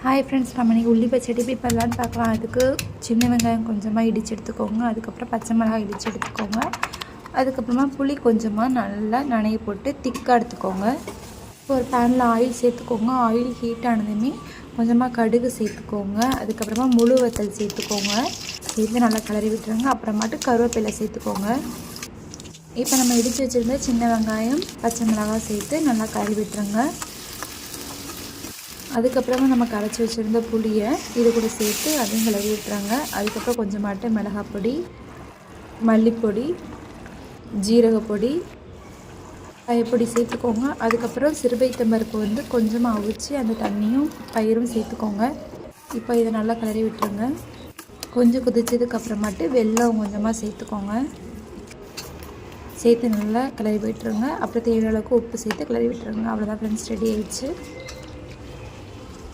Hi friends, நம்ம இன்றைக்கி உள்ளி பச்சடி எப்படி பண்ணலான்னு பார்க்கலாம். அதுக்கு சின்ன வெங்காயம் கொஞ்சமாக இடித்து எடுத்துக்கோங்க. அதுக்கப்புறம் பச்சை மிளகாய் இடித்து எடுத்துக்கோங்க. அதுக்கப்புறமா புளி கொஞ்சமாக நல்லா நனைய போட்டு திக்காக எடுத்துக்கோங்க. இப்போ ஒரு பேனில் ஆயில் சேர்த்துக்கோங்க. ஆயில் ஹீட் ஆனதுமே கொஞ்சமாக கடுகு சேர்த்துக்கோங்க. அதுக்கப்புறமா முழு வத்தல் சேர்த்துக்கோங்க. சேர்த்து நல்லா கிளறி விட்டுருங்க. அப்புறமாட்டு கருவேப்பிலை சேர்த்துக்கோங்க. இப்போ நம்ம இடித்து வச்சுருந்த சின்ன வெங்காயம் பச்சை மிளகாய் சேர்த்து நல்லா கிளறி விட்டுருங்க. அதுக்கப்புறமா நம்ம கரைச்சி வச்சுருந்த புளியை இது கூட சேர்த்து அதையும் கிளறி விட்டுறாங்க. அதுக்கப்புறம் கொஞ்சமாட்டு மிளகாய் பொடி, மல்லிப்பொடி, ஜீரகப்பொடி, காயப்பொடி சேர்த்துக்கோங்க. அதுக்கப்புறம் சிறுபைத்தம்பருப்பு கொஞ்சமாக அவிச்சு அந்த தண்ணியும் பயிரும் சேர்த்துக்கோங்க. இப்போ இதை நல்லா கிளறி விட்டுருங்க. கொஞ்சம் கொதிச்சதுக்கப்புறமாட்டு வெல்லம் கொஞ்சமாக சேர்த்துக்கோங்க. சேர்த்து நல்லா கிளறி விட்டுருங்க. அப்புறம் தேவையான அளவுக்கு உப்பு சேர்த்து கிளறி விட்டுருங்க. அவ்வளோதான் ஃப்ரெண்ட்ஸ், ரெடி ஆயிடுச்சு.